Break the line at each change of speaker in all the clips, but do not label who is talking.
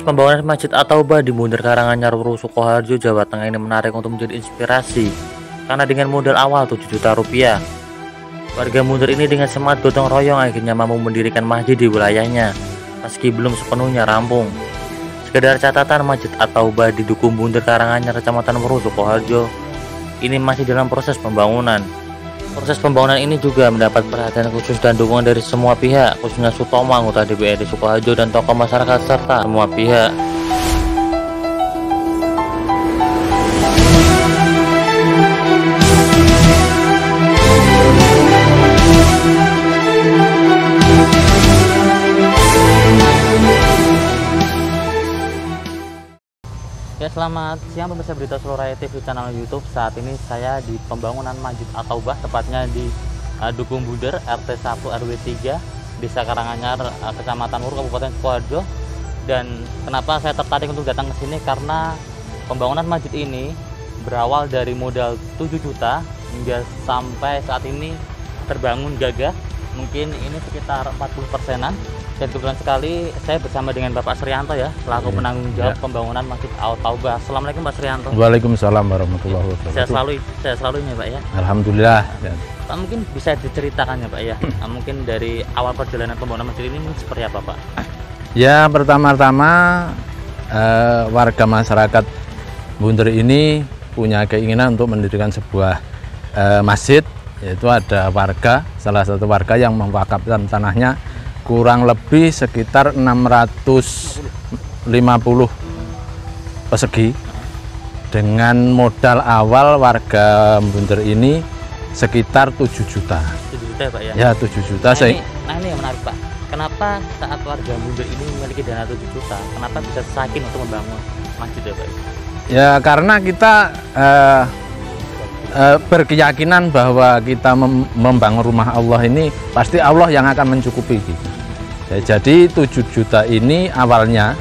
pembangunan Masjid At-Taubah di Bunder Karanganyar, Sukoharjo, Jawa Tengah ini menarik untuk menjadi inspirasi karena dengan modal awal 7 juta rupiah, warga Bunder ini dengan semangat gotong royong akhirnya mampu mendirikan masjid di wilayahnya meski belum sepenuhnya rampung. Sekedar catatan, Masjid At-Taubah di Dukuh Bunder Karanganyar, Kecamatan Weruh, Sukoharjo ini masih dalam proses pembangunan. Proses pembangunan ini juga mendapat perhatian khusus dan dukungan dari semua pihak, khususnya Sutomo, anggota DPRD Sukoharjo, dan tokoh masyarakat serta semua pihak. Ya, selamat siang pemirsa berita Solo Raya TV channel YouTube. Saat ini saya di pembangunan Masjid At-Taubah, tepatnya di Dukuh Bunder, RT 1 RW 3, Desa Karanganyar, Kecamatan Weruh, Kabupaten Sukoharjo. Dan kenapa saya tertarik untuk datang ke sini? Karena pembangunan masjid ini berawal dari modal 7 juta hingga sampai saat ini terbangun gagah. Mungkin ini sekitar 40%-an. Dan kebetulan sekali saya bersama dengan Bapak Srianto ya, selaku penanggung jawab pembangunan Masjid At-Taubah. Assalamualaikum Pak Srianto.
Waalaikumsalam warahmatullahi wabarakatuh.
Saya selalu ini Pak ya.
Alhamdulillah.
Pak, mungkin bisa diceritakan ya Pak ya, mungkin dari awal perjalanan pembangunan masjid ini seperti apa Pak?
Ya, pertama-tama warga masyarakat Bunder ini punya keinginan untuk mendirikan sebuah masjid. Yaitu ada warga, salah satu warga yang mewakafkan tanahnya kurang lebih sekitar 650 persegi. Dengan modal awal warga Bunder ini sekitar 7 juta.
7 juta Pak ya?
Ya, 7 juta.
Nah ini yang menarik Pak, kenapa saat warga Bunder ini memiliki dana 7 juta, kenapa bisa sakin untuk membangun masjid ya Pak?
Ya, karena kita berkeyakinan bahwa kita membangun rumah Allah ini pasti Allah yang akan mencukupi gitu. Ya, jadi 7 juta ini awalnya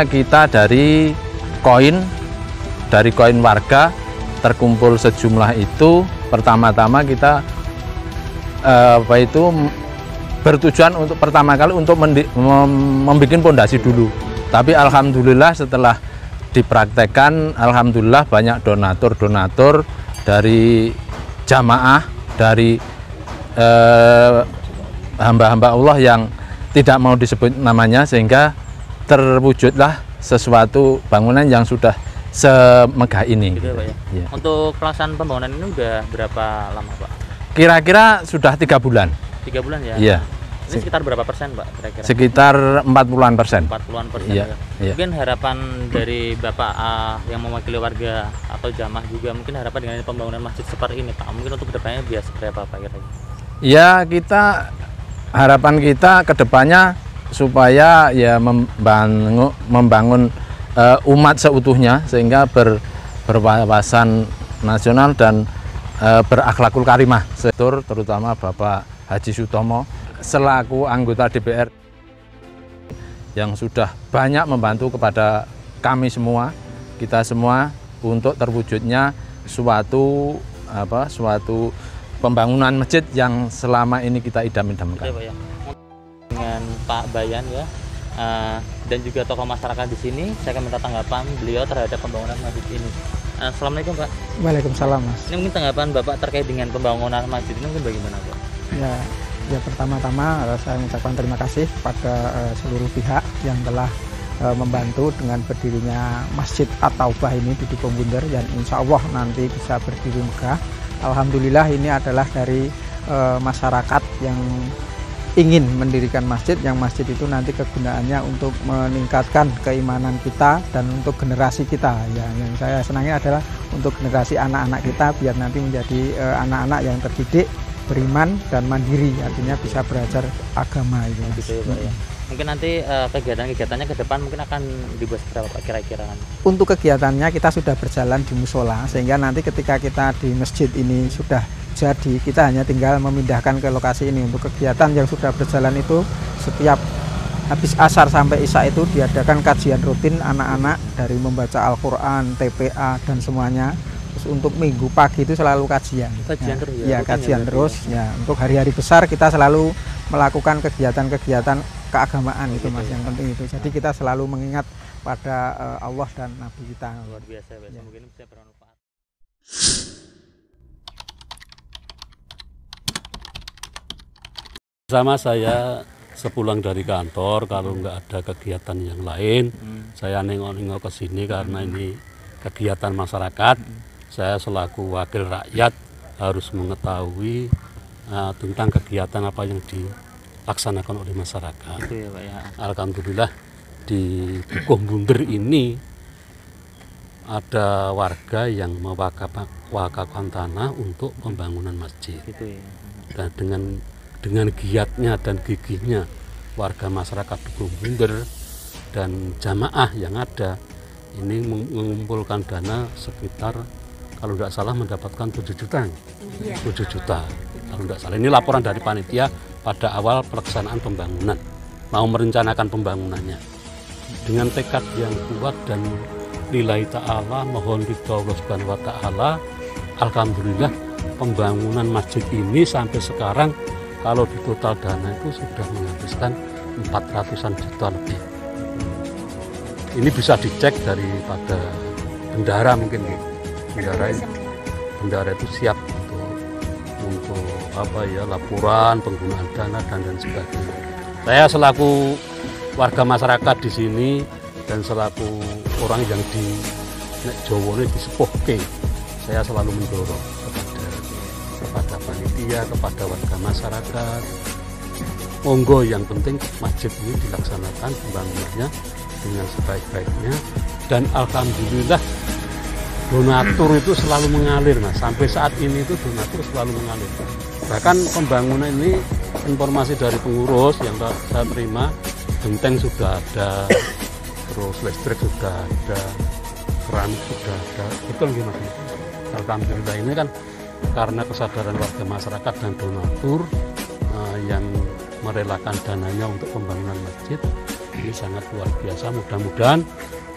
kita dari koin warga terkumpul sejumlah itu. Pertama-tama kita bertujuan untuk pertama kali untuk membuat pondasi dulu. Tapi alhamdulillah setelah dipraktekkan, alhamdulillah banyak donatur dari jamaah, dari hamba-hamba Allah yang tidak mau disebut namanya, sehingga terwujudlah sesuatu bangunan yang sudah semegah ini.
Gitu ya, Pak, ya? Ya. Untuk pelaksanaan pembangunan ini udah berapa lama Pak?
Kira-kira sudah 3 bulan.
3 bulan ya?
Iya.
Ini sekitar berapa persen Pak kira-kira?
Sekitar 40-an persen.
40-an persen
ya.
Ya. Mungkin harapan dari Bapak yang mewakili warga atau jamaah juga, mungkin harapan dengan pembangunan masjid seperti ini Pak, mungkin untuk kedepannya biasa seperti apa Pak kira-kira? Ya,
harapan kita kedepannya supaya ya membangun umat seutuhnya, sehingga berwawasan nasional dan berakhlakul karimah. Sektor terutama Bapak Haji Sutomo selaku anggota DPR yang sudah banyak membantu kepada kami semua, kita semua, untuk terwujudnya suatu pembangunan masjid yang selama ini kita idam-idamkan.
Ya. Dengan Pak Bayan ya, dan juga tokoh masyarakat di sini, saya akan minta tanggapan beliau terhadap pembangunan masjid ini. Assalamualaikum Pak.
Waalaikumsalam Mas.
Ini mungkin tanggapan Bapak terkait dengan pembangunan masjid ini mungkin bagaimana Pak?
Ya pertama-tama saya mengucapkan terima kasih kepada seluruh pihak yang telah membantu dengan berdirinya Masjid At-Taubah ini di Dukuh Bunder, dan insya Allah nanti bisa berdiri megah. Alhamdulillah ini adalah dari masyarakat yang ingin mendirikan masjid, yang masjid itu nanti kegunaannya untuk meningkatkan keimanan kita dan untuk generasi kita. Ya, yang saya senangi adalah untuk generasi anak-anak kita, biar nanti menjadi anak-anak yang terdidik, beriman dan mandiri, artinya bisa belajar agama itu.
Gitu ya Pak ya. Mungkin nanti kegiatan-kegiatannya ke depan mungkin akan dibuat seperti apa kira-kira?
Untuk kegiatannya kita sudah berjalan di musola, sehingga nanti ketika kita di masjid ini sudah jadi, kita hanya tinggal memindahkan ke lokasi ini. Untuk kegiatan yang sudah berjalan itu, setiap habis asar sampai isya itu diadakan kajian rutin anak-anak, dari membaca Al-Quran, TPA dan semuanya. Terus untuk minggu pagi itu selalu kajian.
Terus ya?
Ya, kajian terus. Ya, untuk hari-hari besar kita selalu melakukan kegiatan-kegiatan keagamaan itu Mas, yang penting itu. Jadi kita selalu mengingat pada Allah dan Nabi kita.
Luar biasa,
Ya.
mungkin bisa bermanfaat.
Sama saya sepulang dari kantor, kalau nggak ada kegiatan yang lain, saya nengok-nengok ke sini karena ini kegiatan masyarakat. Saya selaku wakil rakyat harus mengetahui tentang kegiatan apa yang dilaksanakan oleh masyarakat.
Itu ya Pak ya.
Alhamdulillah di Dukuh Bunder ini ada warga yang mewakafkan tanah untuk pembangunan masjid.
Gitu ya.
Dan dengan giatnya dan gigihnya warga masyarakat Dukuh Bunder dan jamaah yang ada ini mengumpulkan dana sekitar, kalau tidak salah mendapatkan 7 juta. 7 juta kalau tidak salah. Ini laporan dari panitia pada awal pelaksanaan pembangunan, mau merencanakan pembangunannya dengan tekad yang kuat dan lillahi ta'ala, mohon ridha Allah Subhanahu wa ta'ala. Alhamdulillah pembangunan masjid ini sampai sekarang kalau di total dana itu sudah menghabiskan 400-an juta lebih. Ini bisa dicek daripada bendara mungkin gitu. Bendara itu siap untuk apa ya, laporan penggunaan dana dan sebagainya. Saya selaku warga masyarakat di sini dan selaku orang yang di nek Jawane disepuhke, saya selalu mendorong kepada panitia, kepada warga masyarakat, monggo yang penting masjid ini dilaksanakan pembangunannya dengan sebaik-baiknya, dan alhamdulillah donatur itu selalu mengalir Mas. Sampai saat ini itu donatur selalu mengalir. Bahkan pembangunan ini, informasi dari pengurus yang saya terima, genteng sudah ada, terus listrik sudah ada, keramik sudah ada. Betul nggih Mas? Alhamdulillah ini kan karena kesadaran warga masyarakat dan donatur yang merelakan dananya untuk pembangunan masjid, ini sangat luar biasa. Mudah-mudahan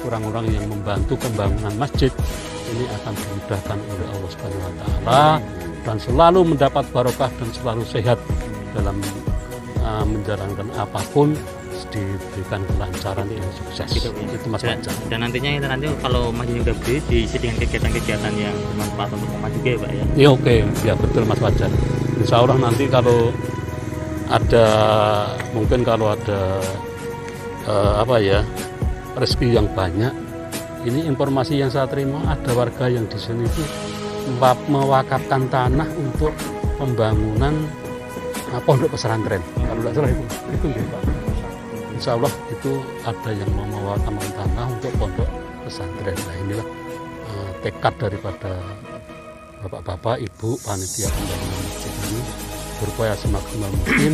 orang-orang yang membantu pembangunan masjid ini akan dimudahkan oleh Allah Subhanahu wa ta'ala dan selalu mendapat barokah dan selalu sehat dalam menjalankan apapun, diberikan kelancaran yang sukses.
Gitu, ya.
Itu Mas Fajar.
Dan nantinya itu nanti kalau masjid udah berdiri diisi dengan kegiatan-kegiatan yang bermanfaat untuk umat juga ya Pak ya.
Ya oke, ya betul Mas Fajar. Insya Allah nanti kalau ada, mungkin kalau ada apa ya, rezeki yang banyak, ini informasi yang saya terima ada warga yang di sini itu mewakafkan tanah untuk pembangunan pondok pesantren. Kalau tidak salah itu nggih Pak. Insya Allah itu ada yang mau mewakafkan tanah untuk pondok pesantren. Nah inilah tekad daripada bapak-bapak, ibu, panitia pembangunan masjid ini berupaya semaksimal mungkin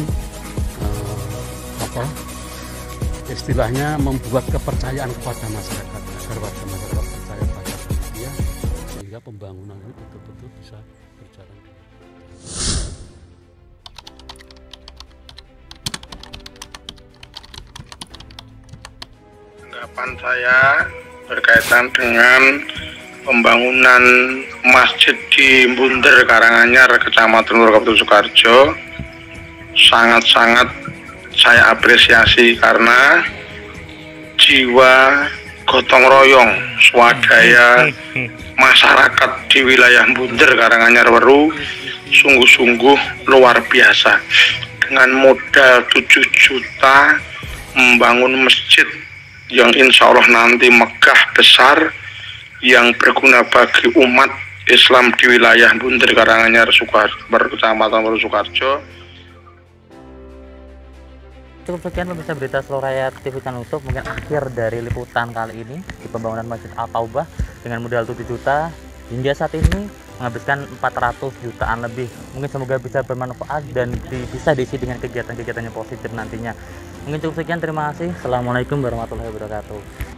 istilahnya membuat kepercayaan kepada masyarakat agar warga masyarakat percaya pada panitia sehingga pembangunan ini betul-betul bisa berjalan.
Tanggapan saya berkaitan dengan pembangunan masjid di Bunder, Karanganyar, Kecamatan Kabupaten Sukoharjo, sangat-sangat saya apresiasi karena jiwa gotong royong swadaya masyarakat di wilayah Bunder, Karanganyar, Weru sungguh-sungguh luar biasa. Dengan modal 7 juta membangun masjid yang insya Allah nanti megah besar yang berguna bagi umat Islam di wilayah Bunder, Karanganyar, Kecamatan Weru, Sukoharjo.
Cukup sekian pemirsa berita Seluruh Rakyat TV Channel YouTube. Mungkin akhir dari liputan kali ini di pembangunan Masjid At-Taubah dengan modal 7 juta hingga saat ini menghabiskan 400 jutaan lebih. Mungkin semoga bisa bermanfaat dan bisa diisi dengan kegiatan-kegiatan yang positif nantinya. Mungkin cukup sekian, terima kasih. Assalamualaikum warahmatullahi wabarakatuh.